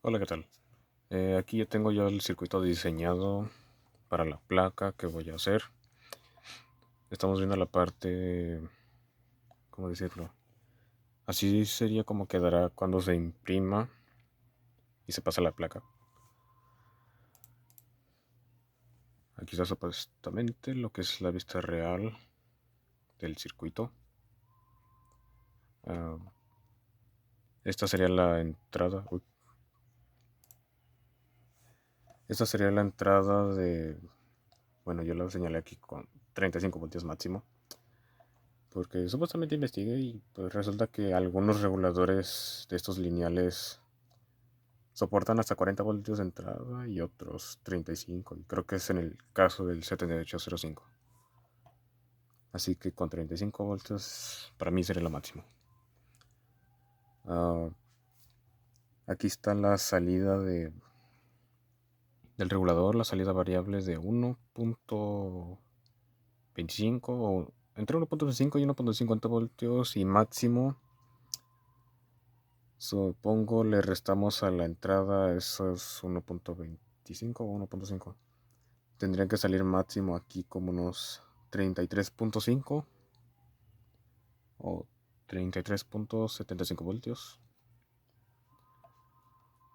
Hola, ¿qué tal? Aquí ya tengo ya el circuito diseñado para la placa que voy a hacer. Estamos viendo la parte, ¿cómo decirlo? Así sería como quedará cuando se imprima y se pasa la placa. Aquí está supuestamente lo que es la vista real del circuito. Ah, esta sería la entrada. Esta sería la entrada de, bueno, yo la señalé aquí con 35 voltios máximo. Porque supuestamente investigué y pues resulta que algunos reguladores de estos lineales soportan hasta 40 voltios de entrada y otros 35. Y creo que es en el caso del 7805. Así que con 35 voltios para mí sería lo máximo. Ah, aquí está la salida del regulador. La salida variable es de 1.25 o entre 1.25 y 1.50 voltios y máximo. Supongo le restamos a la entrada esos 1.25 o 1.5. Tendría que salir máximo aquí como unos 33.5 o 33.75 voltios.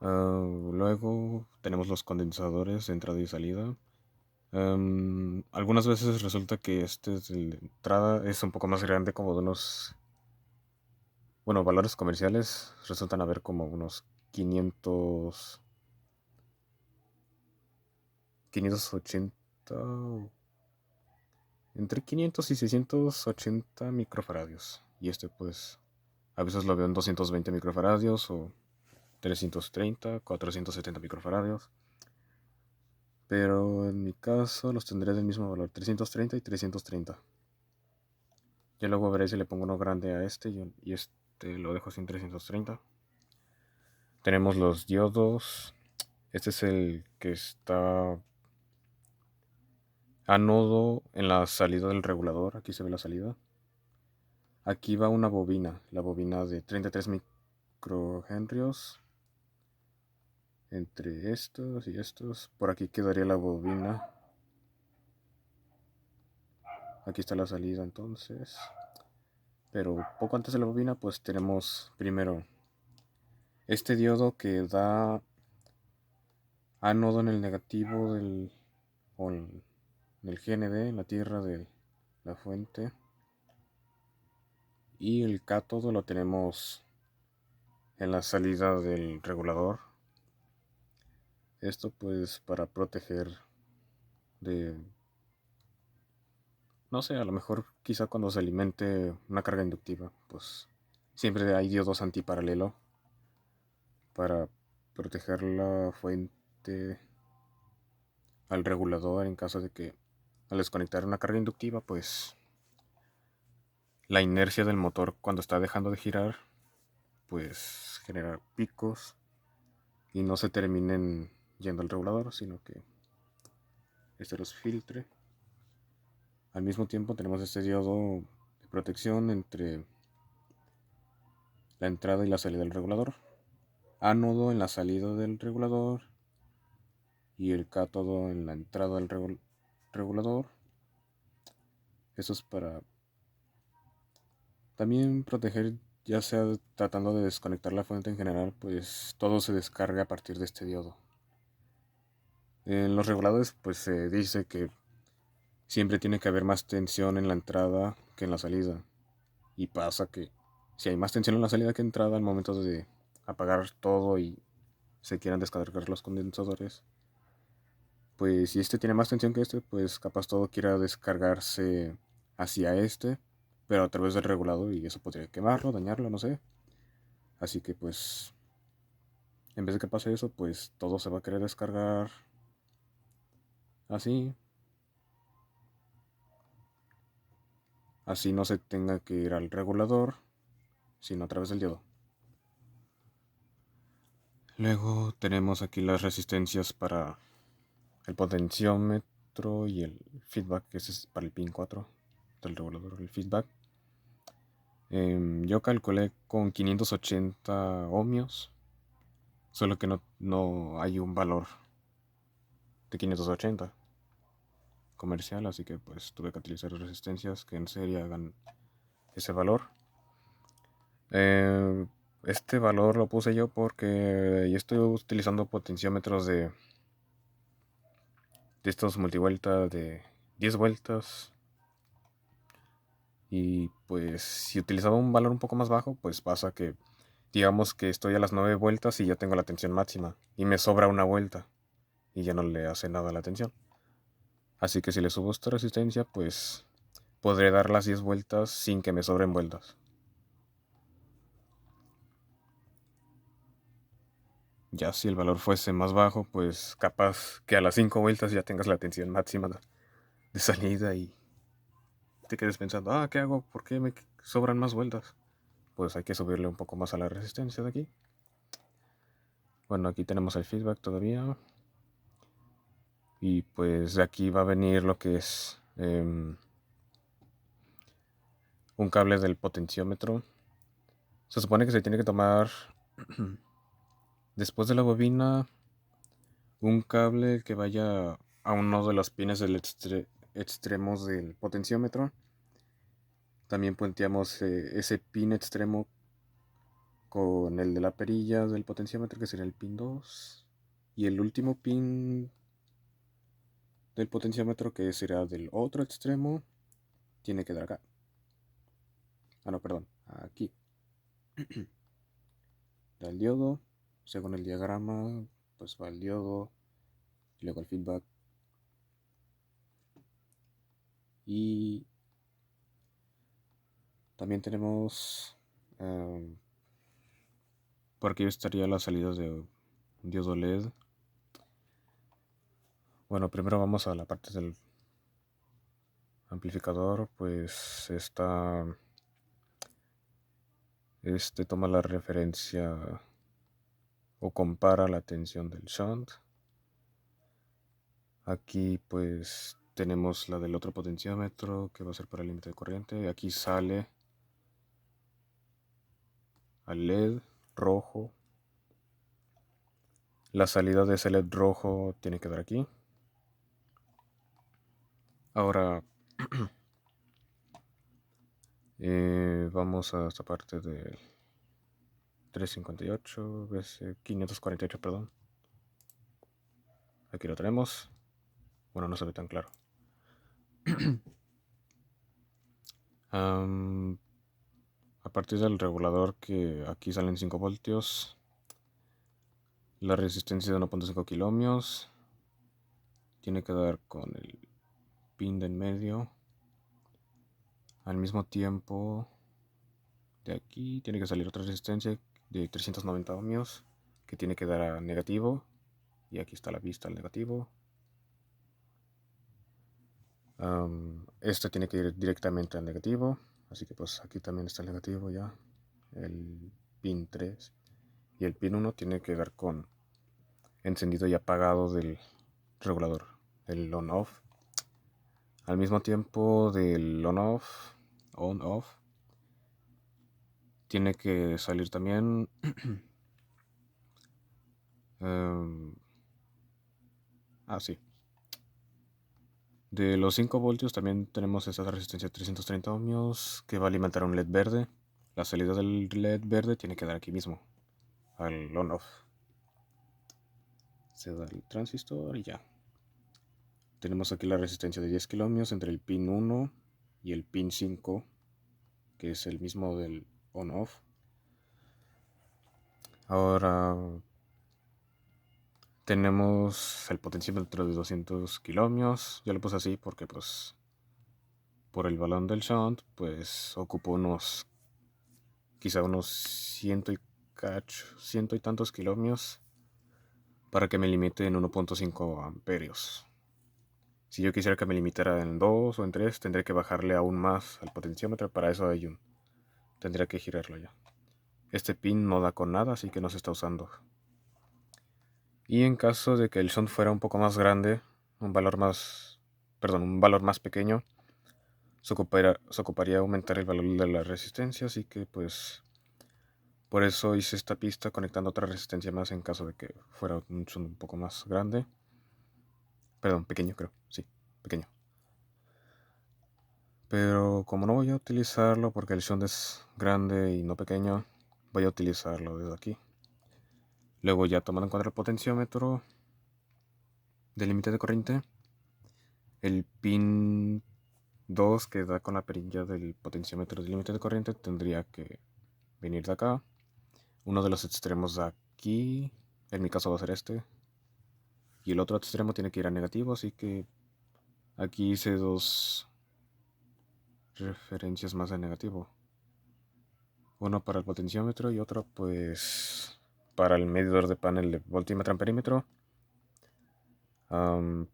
Luego tenemos los condensadores de entrada y salida. Algunas veces resulta que este de entrada es un poco más grande, como de unos, bueno, valores comerciales resultan haber como unos 580, entre 500 y 680 microfaradios. Y este pues a veces lo veo en 220 microfaradios o 330, 470 microfaradios. Pero en mi caso los tendré del mismo valor, 330 y 330. Ya luego veré si le pongo uno grande a este y este lo dejo sin 330. Tenemos los diodos. Este es el que está ánodo en la salida del regulador. Aquí se ve la salida. Aquí va una bobina, la bobina de 33 microhenrios. Entre estos y estos, por aquí quedaría la bobina. Aquí está la salida entonces. Pero poco antes de la bobina, pues tenemos primero este diodo que da ánodo en el negativo o en el GND, en la tierra de la fuente. Y el cátodo lo tenemos en la salida del regulador. Esto pues para proteger de, no sé, a lo mejor quizá cuando se alimente una carga inductiva, pues siempre hay diodos antiparalelo para proteger la fuente al regulador en caso de que al desconectar una carga inductiva, pues la inercia del motor cuando está dejando de girar, pues genera picos y no se terminen yendo al regulador, sino que este los filtre. Al mismo tiempo tenemos este diodo de protección entre la entrada y la salida del regulador, ánodo en la salida del regulador y el cátodo en la entrada del regulador. Eso es para también proteger, ya sea tratando de desconectar la fuente en general, pues todo se descarga a partir de este diodo. En los reguladores pues se dice que siempre tiene que haber más tensión en la entrada que en la salida. Y pasa que si hay más tensión en la salida que entrada al momento de apagar todo y se quieran descargar los condensadores, pues si este tiene más tensión que este, pues capaz todo quiera descargarse hacia este, pero a través del regulador y eso podría quemarlo, dañarlo, no sé. Así que pues en vez de que pase eso, pues todo se va a querer descargar así. Así no se tenga que ir al regulador, sino a través del diodo. Luego tenemos aquí las resistencias para el potenciómetro y el feedback, que ese es para el pin 4 del regulador, el feedback. Yo calculé con 580 ohmios solo que no hay un valor de 580 comercial, así que pues tuve que utilizar resistencias que en serie hagan ese valor. Este valor lo puse yo porque yo estoy utilizando potenciómetros de estos multivueltas de 10 vueltas. Y pues si utilizaba un valor un poco más bajo, pues pasa que digamos que estoy a las 9 vueltas y ya tengo la tensión máxima y me sobra una vuelta y ya no le hace nada a la tensión. Así que si le subo esta resistencia, pues podré dar las 10 vueltas sin que me sobren vueltas. Ya si el valor fuese más bajo, pues capaz que a las 5 vueltas ya tengas la tensión máxima de salida y te quedes pensando, ¿qué hago? ¿Por qué me sobran más vueltas? Pues hay que subirle un poco más a la resistencia de aquí. Bueno, aquí tenemos el feedback todavía. Y pues de aquí va a venir lo que es un cable del potenciómetro. Se supone que se tiene que tomar después de la bobina un cable que vaya a uno de los pines del extremos del potenciómetro. También puenteamos ese pin extremo con el de la perilla del potenciómetro, que sería el pin 2. Y el último pin del potenciómetro, que será del otro extremo, tiene que dar acá. No, perdón, aquí. Da el diodo, según el diagrama, pues va el diodo, y luego el feedback. Y también tenemos por aquí estaría las salidas de un diodo LED. Bueno, primero vamos a la parte del amplificador, pues toma la referencia o compara la tensión del shunt. Aquí pues tenemos la del otro potenciómetro que va a ser para el límite de corriente. Aquí sale al LED rojo. La salida de ese LED rojo tiene que dar aquí. Ahora vamos a esta parte del 358, 548, perdón. Aquí lo tenemos. Bueno, no se ve tan claro. A partir del regulador, que aquí salen 5 voltios, la resistencia de 1.5 kiloohmios tiene que dar con el pin de en medio. Al mismo tiempo, de aquí tiene que salir otra resistencia de 390 ohmios que tiene que dar a negativo. Y aquí está la vista al negativo. Este tiene que ir directamente al negativo. Así que pues aquí también está el negativo ya. El pin 3. Y el pin 1 tiene que dar con encendido y apagado del regulador, el on-off. Al mismo tiempo del on-off, tiene que salir también sí. De los 5 voltios también tenemos esa resistencia de 330 ohmios que va a alimentar un LED verde. La salida del LED verde tiene que dar aquí mismo, al on-off. Se da el transistor y ya. Tenemos aquí la resistencia de 10 kiloohmios entre el pin 1 y el pin 5, que es el mismo del on-off. Ahora tenemos el potenciómetro de 200 kiloohmios. Yo lo puse así porque pues por el balón del shunt pues ocupo quizá unos ciento y tantos kiloohmios para que me limite en 1.5 amperios. Si yo quisiera que me limitara en 2 o en 3, tendría que bajarle aún más al potenciómetro. Para eso tendría que girarlo ya. Este pin no da con nada, así que no se está usando. Y en caso de que el shunt fuera un poco más grande, un valor más pequeño, se ocuparía aumentar el valor de la resistencia, así que pues Por eso hice esta pista conectando otra resistencia más en caso de que fuera un shunt un poco más grande. Perdón, pequeño creo, sí, pequeño. Pero como no voy a utilizarlo porque el shunt es grande y no pequeño, voy a utilizarlo desde aquí. Luego ya tomando en cuenta el potenciómetro del límite de corriente, el pin 2 que da con la perilla del potenciómetro del límite de corriente tendría que venir de acá. Uno de los extremos de aquí, en mi caso va a ser este. Y el otro extremo tiene que ir a negativo, así que aquí hice dos referencias más de negativo. Uno para el potenciómetro y otro pues para el medidor de panel de voltímetro amperímetro.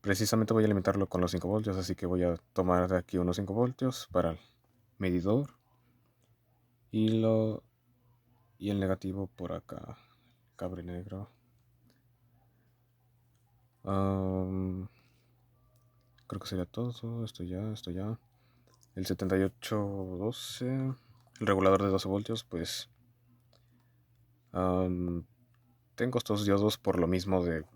Precisamente voy a limitarlo con los 5 voltios, así que voy a tomar de aquí unos 5 voltios para el medidor y el negativo por acá, cable negro. Creo que sería todo, esto ya. El 7812, el regulador de 12 voltios, pues tengo estos diodos por lo mismo de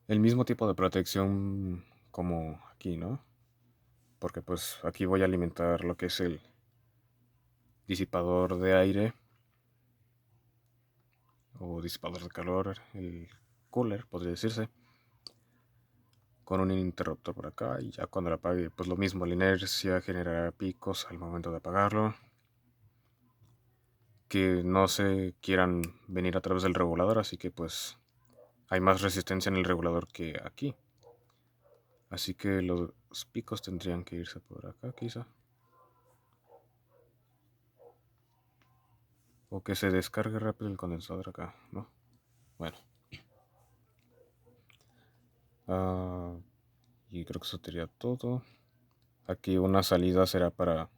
el mismo tipo de protección como aquí, ¿no? Porque pues aquí voy a alimentar lo que es el disipador de aire o disipador de calor, el cooler, podría decirse, con un interruptor por acá y ya cuando lo apague, pues lo mismo, la inercia generará picos al momento de apagarlo, que no se quieran venir a través del regulador, así que pues hay más resistencia en el regulador que aquí. Así que los picos tendrían que irse por acá quizá. O que se descargue rápido el condensador acá, ¿no? Bueno. Y creo que eso sería todo. Aquí una salida será para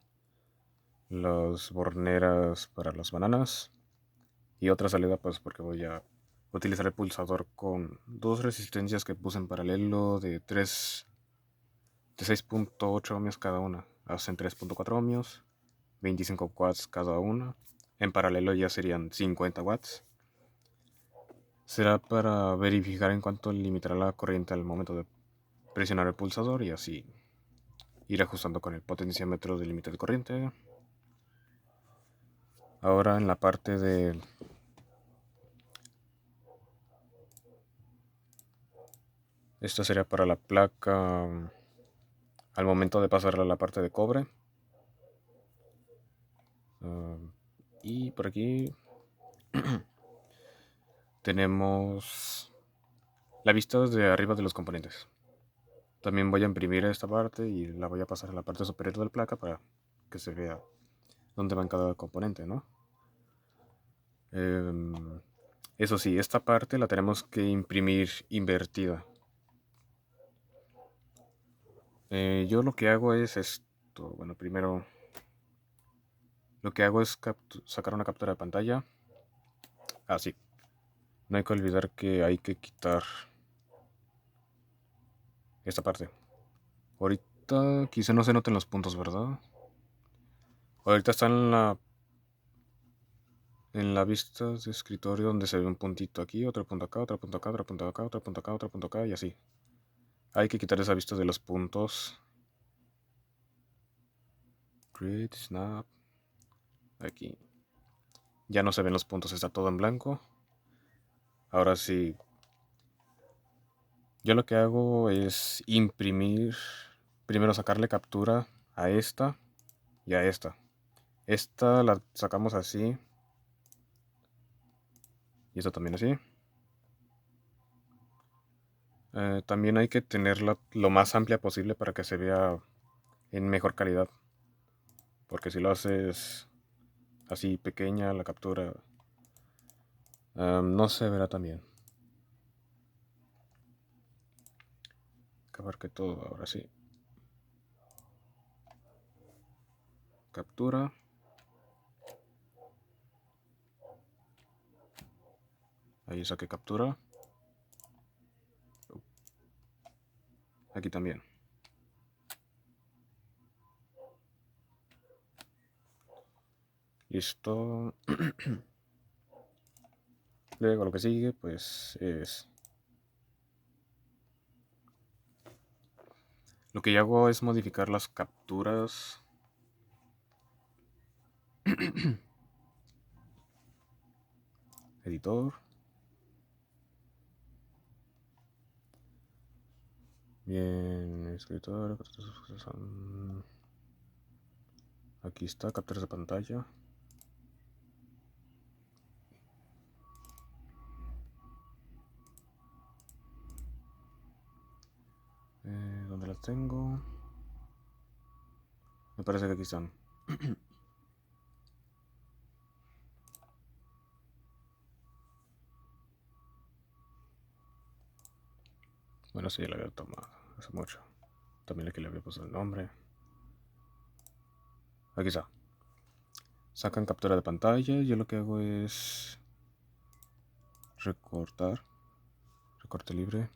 las borneras para las bananas. Y otra salida pues porque voy a utilizar el pulsador con dos resistencias que puse en paralelo de 6.8 ohmios cada una. Hacen 3.4 ohmios, 25 watts cada una. En paralelo ya serían 50 watts. Será para verificar en cuánto limitará la corriente al momento de presionar el pulsador y así ir ajustando con el potenciómetro de límite de corriente. Ahora en la parte de esto sería para la placa al momento de pasarla a la parte de cobre. Y por aquí tenemos la vista desde arriba de los componentes. También voy a imprimir esta parte y la voy a pasar a la parte superior de la placa para que se vea dónde va en cada componente, ¿no? Eso sí, esta parte la tenemos que imprimir invertida. Yo lo que hago es esto. Bueno, primero lo que hago es sacar una captura de pantalla. Así. No hay que olvidar que hay que quitar esta parte. Ahorita quizá no se noten los puntos, ¿verdad? Ahorita está en la vista de escritorio donde se ve un puntito aquí, otro punto acá, otro punto acá, otro punto acá, otro punto acá, otro punto acá y así. Hay que quitar esa vista de los puntos. Create, snap. Aquí. Ya no se ven los puntos, está todo en blanco. Ahora sí. Yo lo que hago es imprimir. Primero sacarle captura a esta y a esta. Esta la sacamos así. Y esta también así. También hay que tenerla lo más amplia posible para que se vea en mejor calidad. Porque si lo haces así pequeña la captura, no se verá tan bien. Que abarque todo, ahora sí. Captura. Ahí saqué captura. Aquí también. Listo. Luego lo que sigue pues es... Lo que yo hago es modificar las capturas. Editor. Bien, escritor. Aquí está, capturas de pantalla. ¿Dónde las tengo? Me parece que aquí están. Bueno, sí, ya la había tomado hace mucho. También aquí le había puesto el nombre. Aquí está. Sacan captura de pantalla. Yo lo que hago es recortar. Recorte libre.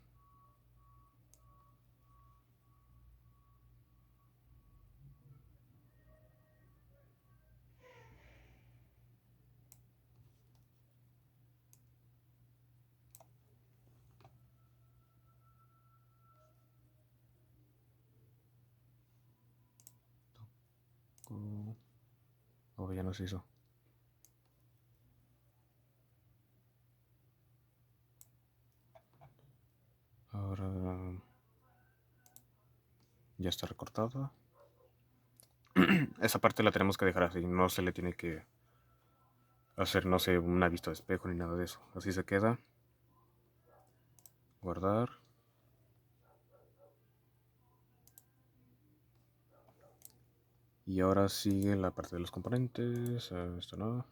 Oh, ya no se hizo. Ahora ya está recortada. Esa parte la tenemos que dejar así. No se le tiene que hacer, no sé, una vista de espejo ni nada de eso. Así se queda. Guardar. Y ahora sigue la parte de los componentes. Esto no.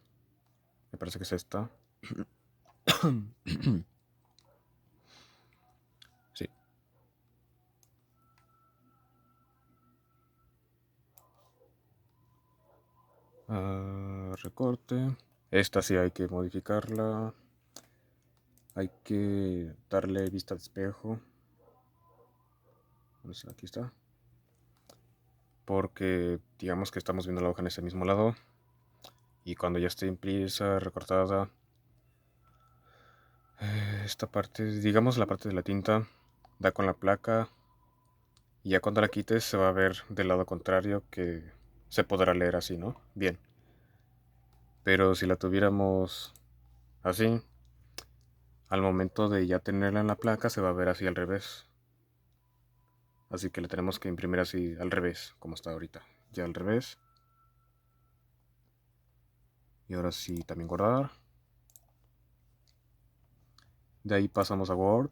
Me parece que es esta. Sí. Recorte. Esta sí hay que modificarla. Hay que darle vista de espejo. Aquí está. Porque digamos que estamos viendo la hoja en ese mismo lado. Y cuando ya esté impresa, recortada, esta parte, digamos la parte de la tinta, da con la placa. Y ya cuando la quites se va a ver del lado contrario, que se podrá leer así, ¿no? Bien. Pero si la tuviéramos así, al momento de ya tenerla en la placa se va a ver así al revés. Así que le tenemos que imprimir así al revés, como está ahorita. Ya al revés. Y ahora sí, también guardar. De ahí pasamos a Word.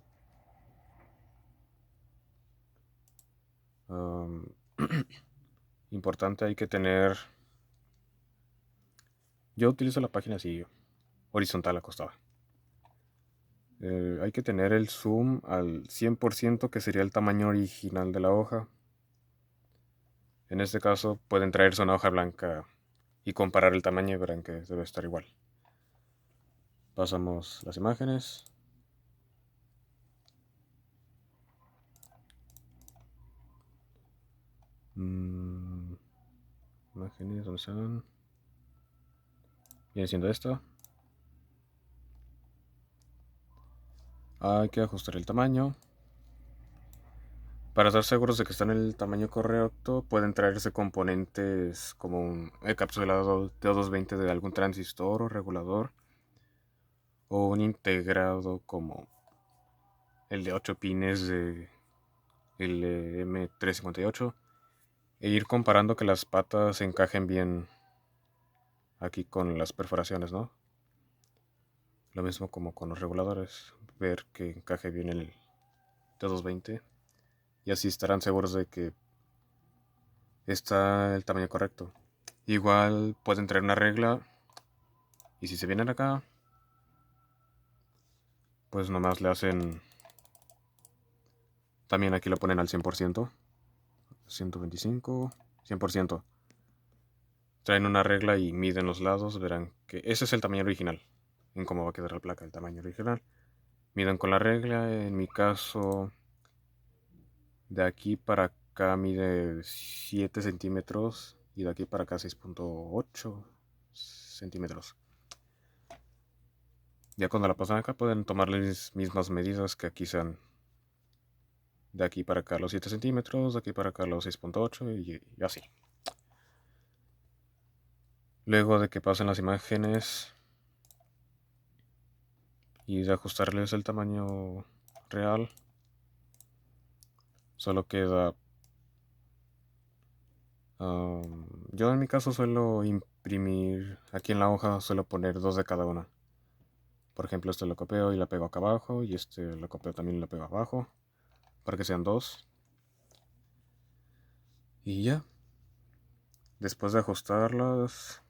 Importante, hay que tener... Yo utilizo la página así, horizontal acostada. Hay que tener el zoom al 100%, que sería el tamaño original de la hoja. En este caso pueden traerse una hoja blanca y comparar el tamaño y verán que debe estar igual. Pasamos las imágenes. Imágenes, ¿dónde están? Viene siendo esta. Hay que ajustar el tamaño. Para estar seguros de que están en el tamaño correcto, pueden traerse componentes como un encapsulado T220 de algún transistor o regulador, o un integrado como el de 8 pines de LM358, e ir comparando que las patas encajen bien aquí con las perforaciones, ¿no? Lo mismo como con los reguladores, ver que encaje bien el T220, y así estarán seguros de que está el tamaño correcto. Igual pueden traer una regla, y si se vienen acá, pues nomás le hacen... También aquí lo ponen al 100%, 125, 100%. Traen una regla y miden los lados, verán que ese es el tamaño original, en cómo va a quedar la placa, el tamaño original. Miden con la regla, en mi caso, de aquí para acá mide 7 centímetros y de aquí para acá 6.8, centímetros. Ya cuando la pasan acá pueden tomar las mismas medidas, que aquí sean de aquí para acá los 7 centímetros, de aquí para acá los 6.8 y así. Luego de que pasen las imágenes y de ajustarles el tamaño real, solo queda... yo en mi caso suelo imprimir, aquí en la hoja suelo poner dos de cada una. Por ejemplo, este lo copio y la pego acá abajo, y este lo copio también y lo pego abajo, para que sean dos. Y ya, después de ajustarlas,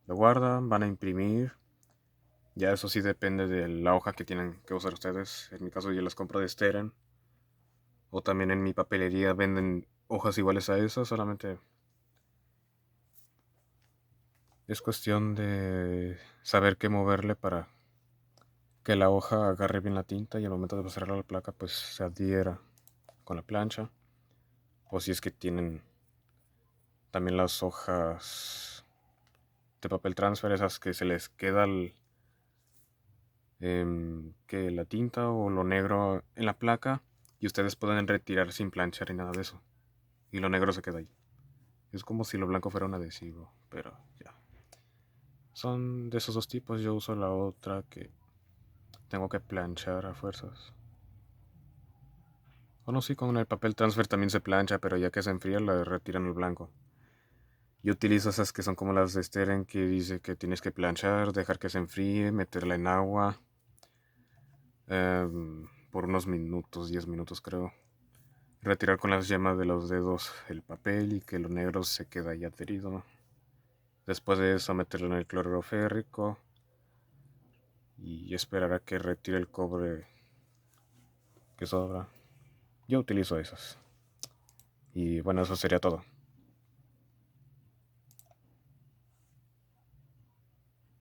lo guardan, van a imprimir. Ya eso sí depende de la hoja que tienen que usar ustedes. En mi caso yo las compro de Steren. O también en mi papelería venden hojas iguales a esas, solamente es cuestión de saber qué moverle para que la hoja agarre bien la tinta y al momento de pasarla a la placa pues se adhiera con la plancha. O si es que tienen también las hojas de papel transfer, esas que se les queda que la tinta o lo negro en la placa y ustedes pueden retirar sin planchar ni nada de eso. Y lo negro se queda ahí. Es como si lo blanco fuera un adhesivo, pero ya. Son de esos dos tipos. Yo uso la otra que tengo que planchar a fuerzas. O no, sí, con el papel transfer también se plancha, pero ya que se enfría la retiran el blanco. Yo utilizo esas que son como las de Steren, que dice que tienes que planchar, dejar que se enfríe, meterla en agua por unos minutos, 10 minutos creo. Retirar con las yemas de los dedos el papel y que lo negro se quede ahí adherido. Después de eso meterlo en el cloruro férrico y esperar a que retire el cobre que sobra. Yo utilizo esas. Y bueno, eso sería todo.